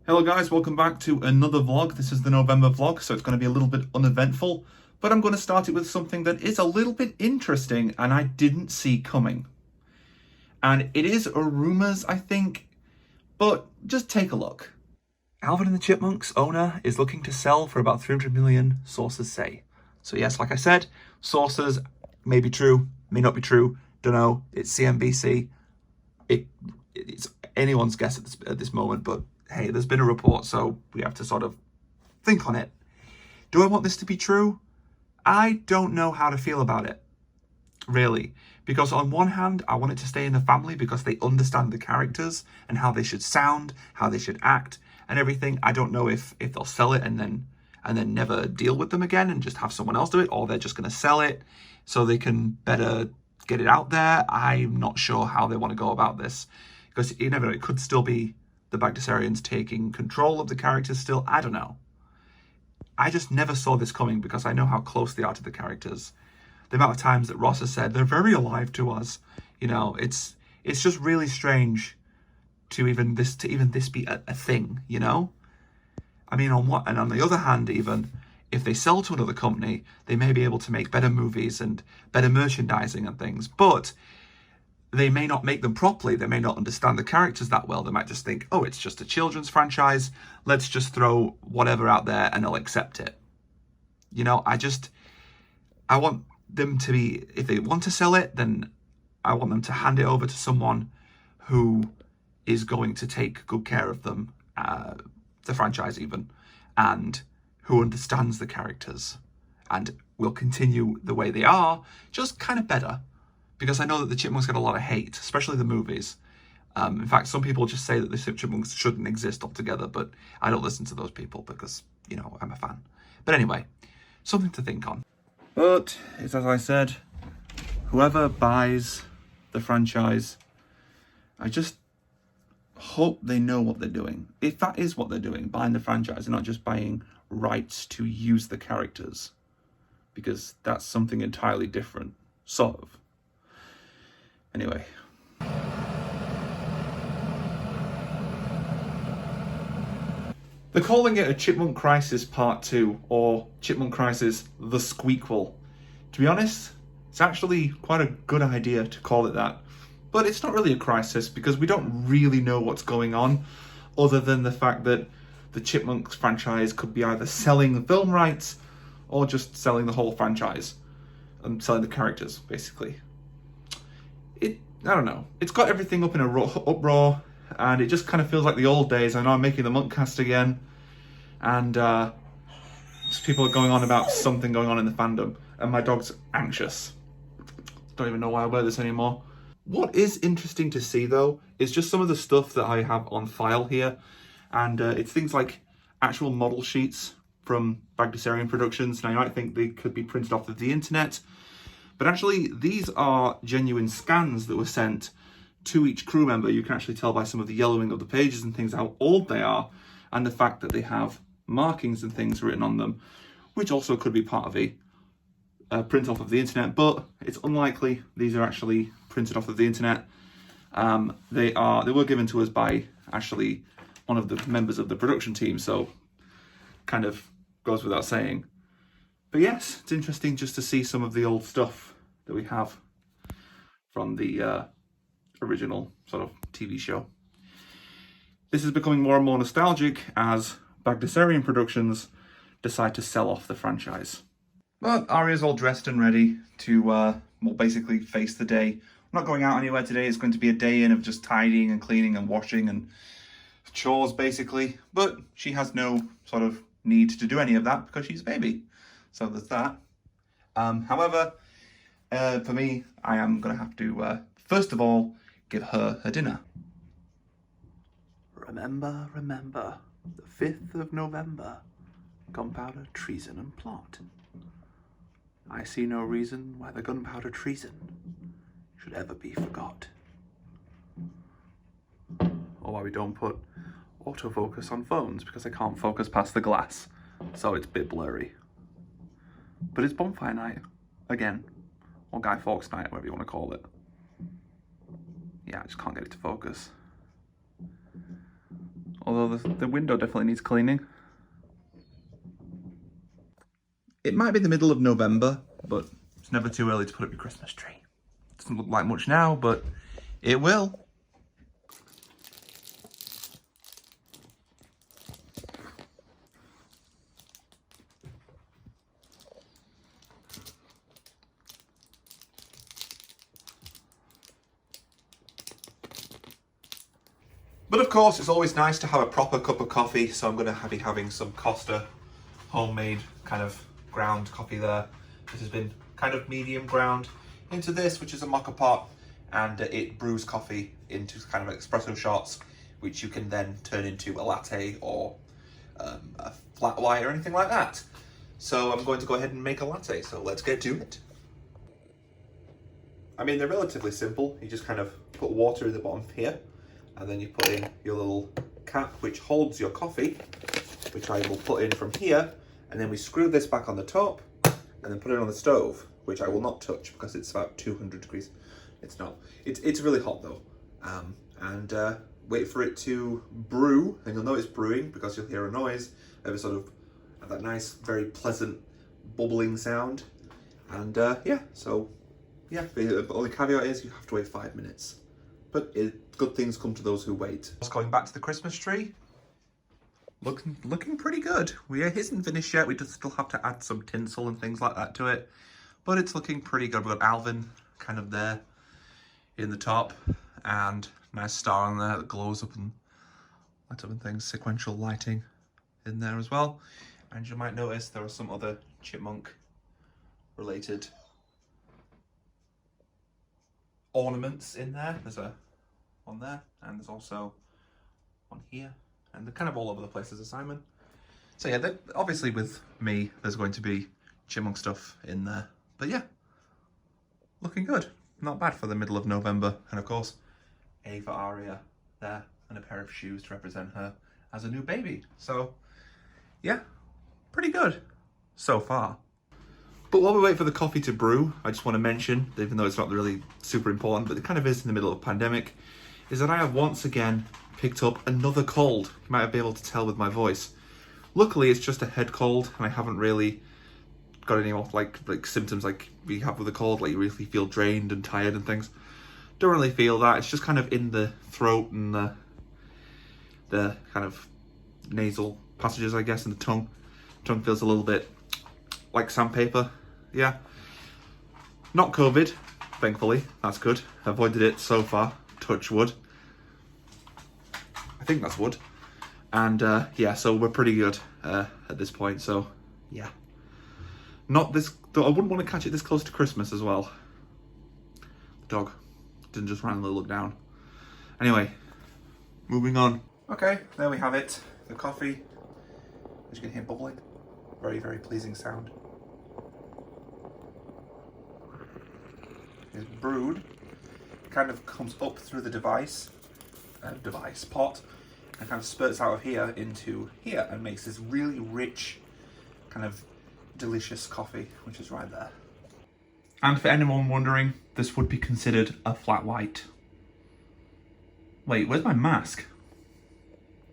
Hello guys, welcome back to another vlog. This is the November vlog, so it's going to be a little bit uneventful, but I'm going to start it with something that is a little bit interesting and I didn't see coming. And it is a rumours, I think, but just take a look. Alvin and the Chipmunks owner is looking to sell for about 300 million, sources say. So yes, like I said, sources may be true, may not be true, don't know, it's CNBC. It's anyone's guess at this moment, but hey, there's been a report, so we have to sort of think on it. Do I want this to be true? I don't know how to feel about it, really. Because on one hand, I want it to stay in the family because they understand the characters and how they should sound, how they should act, and everything. I don't know if they'll sell it and then never deal with them again and just have someone else do it, or they're just going to sell it so they can better get it out there. I'm not sure how they want to go about this, because you never know, it could still be the Bagdasarians taking control of the characters still. I don't know. I just never saw this coming because I know how close they are to the characters. The amount of times that Ross has said they're very alive to us, you know, it's just really strange to even this be a thing, you know. I mean, on the other hand, even if they sell to another company, they may be able to make better movies and better merchandising and things, but they may not make them properly. They may not understand the characters that well. They might just think, oh, it's just a children's franchise. Let's just throw whatever out there and they'll accept it. You know, I want them to be, if they want to sell it, then I want them to hand it over to someone who is going to take good care of them, the franchise even, and who understands the characters and will continue the way they are, just kind of better. Because I know that the Chipmunks get a lot of hate, especially the movies. In fact, some people just say that the Chipmunks shouldn't exist altogether, but I don't listen to those people because, you know, I'm a fan. But anyway, something to think on. But, it's as I said, whoever buys the franchise, I just hope they know what they're doing. If that is what they're doing, buying the franchise and not just buying rights to use the characters. Because that's something entirely different, sort of. Anyway. They're calling it a Chipmunk Crisis Part 2, or Chipmunk Crisis The Squeakquel. To be honest, it's actually quite a good idea to call it that. But it's not really a crisis because we don't really know what's going on, other than the fact that the Chipmunks franchise could be either selling the film rights or just selling the whole franchise and selling the characters, basically. I don't know. It's got everything up in a uproar, and it just kind of feels like the old days. I know I'm making the Monkcast again, and people are going on about something going on in the fandom, and my dog's anxious. Don't even know why I wear this anymore. What is interesting to see, though, is just some of the stuff that I have on file here, and it's things like actual model sheets from Bagdasarian Productions. Now, you might think they could be printed off of the internet, but actually, these are genuine scans that were sent to each crew member. You can actually tell by some of the yellowing of the pages and things how old they are, and the fact that they have markings and things written on them, which also could be part of a print off of the internet, but it's unlikely these are actually printed off of the internet. They were given to us by actually one of the members of the production team, so kind of goes without saying. But yes, it's interesting just to see some of the old stuff that we have from the original sort of TV show. This is becoming more and more nostalgic as Bagdasarian Productions decide to sell off the franchise. But Arya's all dressed and ready to well, basically face the day. I'm not going out anywhere today. It's going to be a day in of just tidying and cleaning and washing and chores, basically. But she has no sort of need to do any of that because she's a baby. So there's that. However, for me, I am going to have to, first of all, give her dinner. Remember, the 5th of November, gunpowder, treason and plot. I see no reason why the gunpowder treason should ever be forgot. Or why we don't put autofocus on phones, because I can't focus past the glass, so it's a bit blurry. But it's bonfire night, again, or Guy Fawkes night, whatever you want to call it. Yeah, I just can't get it to focus. Although the window definitely needs cleaning. It might be the middle of November, but it's never too early to put up your Christmas tree. Doesn't look like much now, but it will. But of course, it's always nice to have a proper cup of coffee, so I'm going to be having some Costa homemade kind of ground coffee there. This has been kind of medium ground into this, which is a mocha pot, and it brews coffee into kind of espresso shots, which you can then turn into a latte or a flat white or anything like that. So I'm going to go ahead and make a latte, so let's get to it. I mean, they're relatively simple. You just kind of put water in the bottom here, and then you put in your little cap which holds your coffee, which I will put in from here, and then we screw this back on the top and then put it on the stove, which I will not touch because it's about 200 degrees. It's not. It's really hot though. And wait for it to brew, and you'll know it's brewing because you'll hear a noise of a sort of that nice, very pleasant bubbling sound. And yeah, so yeah, the only caveat is you have to wait 5 minutes. But good things come to those who wait. Just going back to the Christmas tree. Looking pretty good. It isn't finished yet. We just still have to add some tinsel and things like that to it. But it's looking pretty good. We've got Alvin kind of there in the top. And nice star on there that glows up and lights up and things. Sequential lighting in there as well. And you might notice there are some other chipmunk related ornaments in there. There's one there, and there's also one here, and they're kind of all over the place as a Simon. So yeah, obviously with me, there's going to be chipmunk stuff in there. But yeah, looking good. Not bad for the middle of November. And of course, Ava Aria there, and a pair of shoes to represent her as a new baby. So yeah, pretty good so far. But while we wait for the coffee to brew, I just want to mention, even though it's not really super important, but it kind of is in the middle of a pandemic, is that I have once again picked up another cold. You might be able to tell with my voice. Luckily, it's just a head cold, and I haven't really got any more like symptoms like we have with a cold, like you really feel drained and tired and things. Don't really feel that. It's just kind of in the throat and the kind of nasal passages, I guess, and the tongue. Tongue feels a little bit like sandpaper. Yeah. Not COVID, thankfully. That's good. Avoided it so far. Touch wood. I think that's wood. And yeah, so we're pretty good at this point. So yeah. Not this. I wouldn't want to catch it this close to Christmas as well. The dog didn't just randomly look down. Anyway, moving on. Okay, there we have it. The coffee. As you can hear bubbling. Very, very pleasing sound. It's brewed. Kind of comes up through the pot, and kind of spurts out of here into here and makes this really rich, kind of delicious coffee, which is right there. And for anyone wondering, this would be considered a flat white. Wait, where's my mask?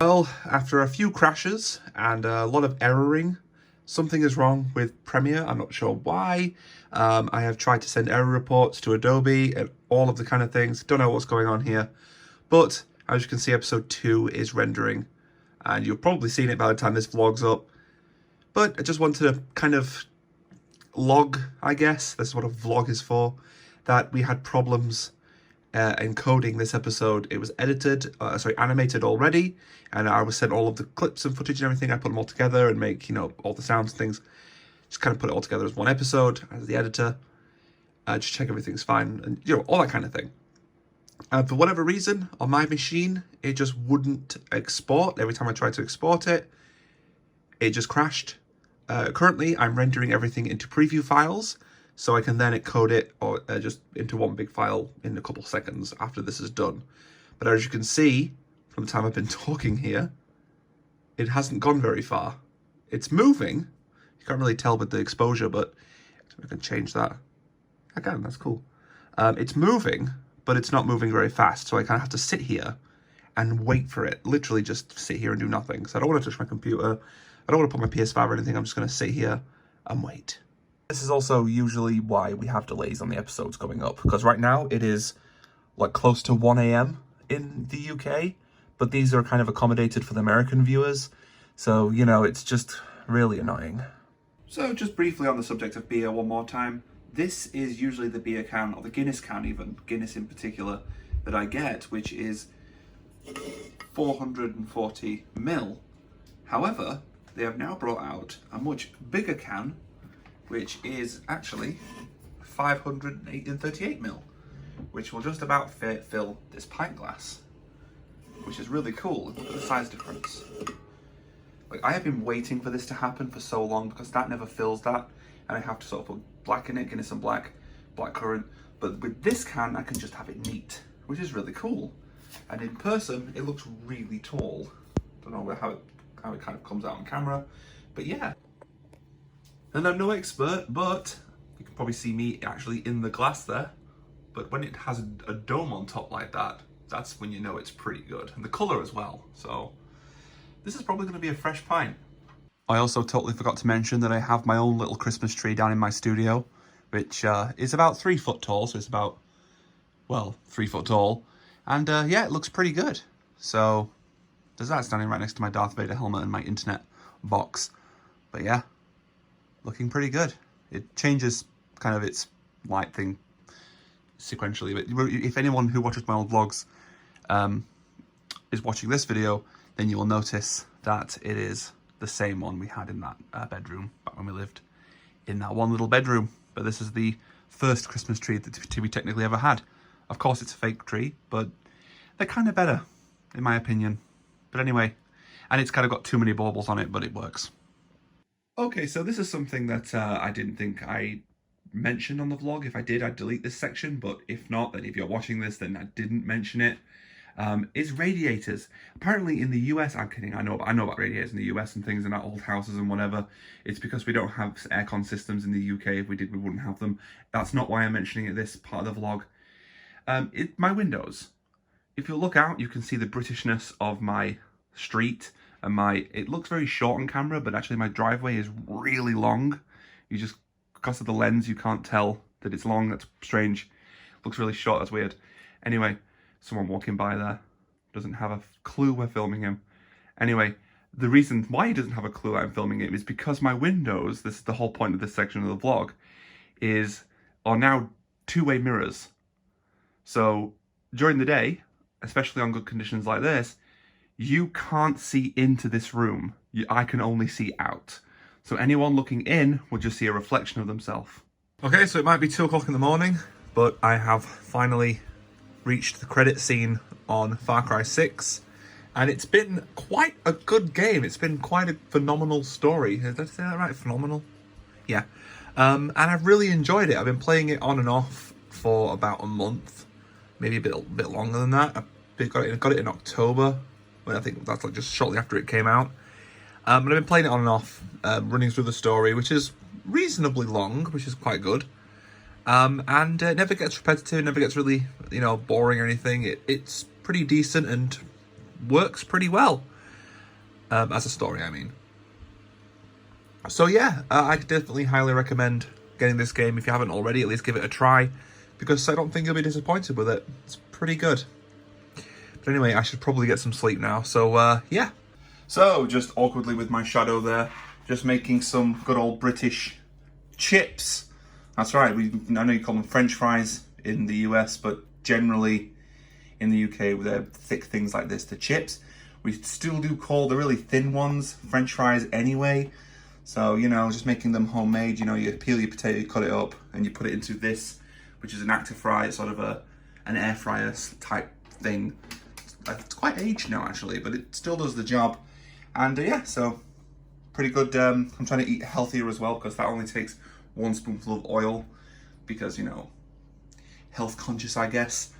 Well, after a few crashes and a lot of erroring, something is wrong with Premiere. I'm not sure why. I have tried to send error reports to Adobe and all of the kind of things. Don't know what's going on here. But as you can see, episode 2 is rendering. And you've probably seen it by the time this vlog's up. But I just wanted to kind of log, I guess, that's what a vlog is for, that we had problems encoding this episode. It was animated already, and I was sent all of the clips and footage and everything. I put them all together and make, all the sounds and things. Just kind of put it all together as one episode as the editor. Just check everything's fine and, all that kind of thing. For whatever reason, on my machine, it just wouldn't export. Every time I tried to export it, it just crashed. Currently, I'm rendering everything into preview files, so I can then encode it or just into one big file in a couple seconds after this is done. But as you can see, from the time I've been talking here, it hasn't gone very far. It's moving. You can't really tell with the exposure, but I can change that. Again, that's cool. It's moving, but it's not moving very fast, so I kind of have to sit here and wait for it. Literally just sit here and do nothing. So I don't want to touch my computer. I don't want to put my PS5 or anything. I'm just going to sit here and wait. This is also usually why we have delays on the episodes going up, because right now it is like close to 1 a.m. in the UK, but these are kind of accommodated for the American viewers. So, you know, it's just really annoying. So just briefly on the subject of beer one more time. This is usually the beer can, or the Guinness can even, Guinness in particular, that I get, which is 440 ml. However, they have now brought out a much bigger can, which is actually 538 ml, which will just about fill this pint glass, which is really cool. Look at the size difference. Like, I have been waiting for this to happen for so long because that never fills that, and I have to sort of put black in it, Guinness and black currant. But with this can, I can just have it neat, which is really cool. And in person, it looks really tall. Don't know how it kind of comes out on camera, but yeah. And I'm no expert, but you can probably see me actually in the glass there. But when it has a dome on top like that, that's when you know it's pretty good. And the colour as well, so this is probably going to be a fresh pint. I also totally forgot to mention that I have my own little Christmas tree down in my studio, which is about 3 foot tall, so it's about, well, 3 foot tall. And yeah, it looks pretty good. So there's that standing right next to my Darth Vader helmet and my internet box. But yeah, looking pretty good. It changes kind of its light thing sequentially, but if anyone who watches my old vlogs is watching this video, then you will notice that it is the same one we had in that bedroom back when we lived in that one little bedroom. But this is the first Christmas tree that we technically ever had. Of course, it's a fake tree, but they're kind of better, in my opinion. But anyway, and it's kind of got too many baubles on it, but it works. Okay, so this is something that I didn't think I mentioned on the vlog. If I did, I'd delete this section, but if not, then if you're watching this, then I didn't mention it. Is radiators. Apparently in the US, I'm kidding, I know about radiators in the US and things in our old houses and whatever. It's because we don't have aircon systems in the UK. If we did, we wouldn't have them. That's not why I'm mentioning it this part of the vlog. My windows. If you look out, you can see the Britishness of my street, and it looks very short on camera, but actually my driveway is really long. You just, because of the lens, you can't tell that it's long. That's strange. Looks really short, that's weird. Anyway, someone walking by there doesn't have a clue we're filming him. Anyway, the reason why he doesn't have a clue I'm filming him is because my windows, this is the whole point of this section of the vlog, are now two-way mirrors. So during the day, especially on good conditions like this, you can't see into this room. I can only see out. So anyone looking in will just see a reflection of themselves. Okay, so it might be 2 o'clock in the morning, but I have finally reached the credit scene on Far Cry 6, and it's been quite a good game. It's been quite a phenomenal story. Did I say that right? Phenomenal? Yeah. And I've really enjoyed it. I've been playing it on and off for about a month, maybe a bit longer than that. I got it in October, when I think that's like just shortly after it came out. And I've been playing it on and off, running through the story, which is reasonably long, which is quite good. And it never gets repetitive, never gets really, boring or anything. It's pretty decent and works pretty well, as a story, I mean. So yeah, I definitely highly recommend getting this game. If you haven't already, at least give it a try, because I don't think you'll be disappointed with it. It's pretty good. But anyway, I should probably get some sleep now, so yeah. So, just awkwardly with my shadow there, just making some good old British chips. That's right, I know you call them French fries in the US, but generally in the UK, they're thick things like this, the chips. We still do call the really thin ones French fries anyway. So, just making them homemade, you peel your potato, you cut it up, and you put it into this, which is an active fry. It's sort of an air fryer type thing. It's quite aged now, actually, but it still does the job. And yeah, so pretty good. I'm trying to eat healthier as well, because that only takes 1 spoonful of oil, because, health conscious, I guess.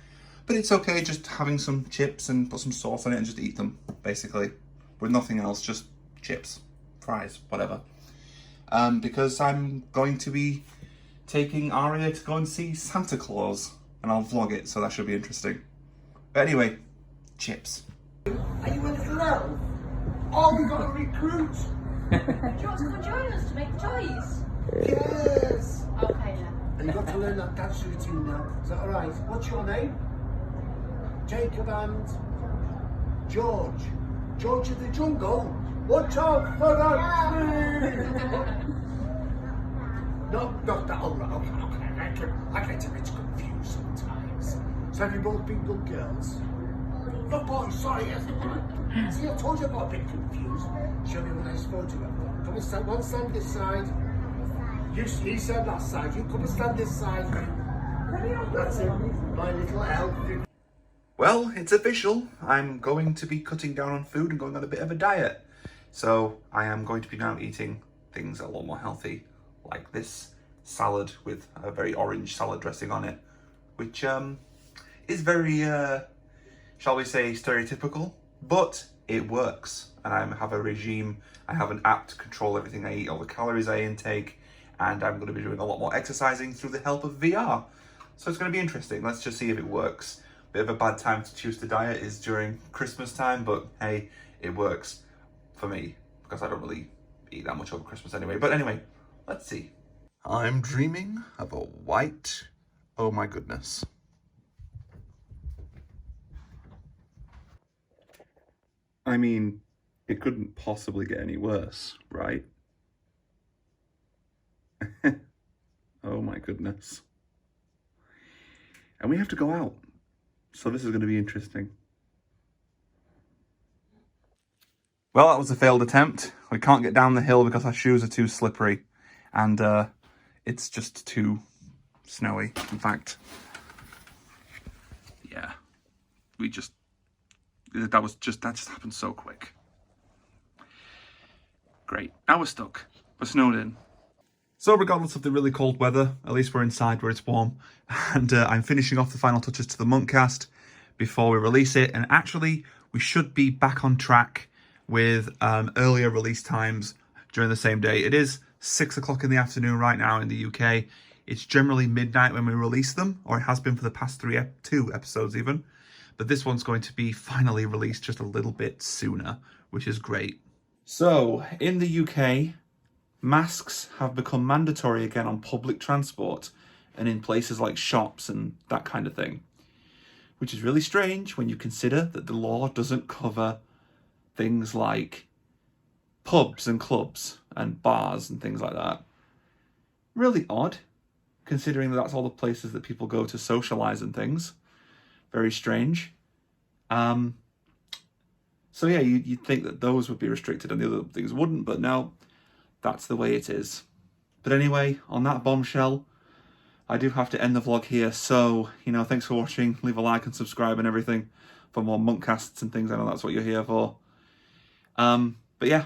But it's okay, just having some chips and put some sauce on it and just eat them, basically. With nothing else, just chips, fries, whatever. Because I'm going to be taking Aria to go and see Santa Claus, and I'll vlog it, so that should be interesting. But anyway, chips. Are you a little elf? Oh, we got a recruit! Do you want to come join us to make the toys? Yes! Okay then. And you've got to learn that dance routine now. Is that alright? What's your name? Jacob and George. George of the Jungle? Watch out for that tree! Not that. Oh, okay. I get a bit confused sometimes. So have you both been good girls? No, boys, sorry, yes. See, I told you I got a bit confused. Show me a nice photo of them. Come and stand, one stand this side. You stand that side. You come and stand this side. That's it, my little elf. Well, it's official. I'm going to be cutting down on food and going on a bit of a diet. So I am going to be now eating things a lot more healthy, like this salad with a very orange salad dressing on it, which is very, shall we say, stereotypical, but it works. And I have a regime, I have an app to control everything I eat, all the calories I intake, and I'm going to be doing a lot more exercising through the help of VR. So it's going to be interesting. Let's just see if it works. Bit of a bad time to choose to diet is during Christmas time, but hey, it works for me because I don't really eat that much over Christmas anyway. But anyway, let's see. I'm dreaming of a white, oh my goodness. I mean, it couldn't possibly get any worse, right? Oh my goodness. And we have to go out. So this is going to be interesting. Well, that was a failed attempt. We can't get down the hill because our shoes are too slippery. And it's just too snowy, in fact. Yeah. That just happened so quick. Great. Now we're stuck. We're snowed in. So regardless of the really cold weather, at least we're inside where it's warm. And I'm finishing off the final touches to the Monkcast before we release it. And actually, we should be back on track with earlier release times during the same day. It is 6 o'clock in the afternoon right now in the UK. It's generally midnight when we release them, or it has been for the past two episodes even. But this one's going to be finally released just a little bit sooner, which is great. So, in the UK, masks have become mandatory again on public transport and in places like shops and that kind of thing. Which is really strange when you consider that the law doesn't cover things like pubs and clubs and bars and things like that. Really odd, considering that that's all the places that people go to socialise and things. Very strange. So yeah, you'd think that those would be restricted and the other things wouldn't, but no, that's the way it is. But anyway, on that bombshell, I do have to end the vlog here. So, thanks for watching. Leave a like and subscribe and everything for more Monkcasts and things. I know that's what you're here for. But yeah,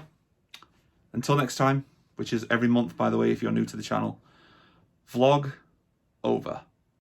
until next time, which is every month, by the way, if you're new to the channel, vlog over.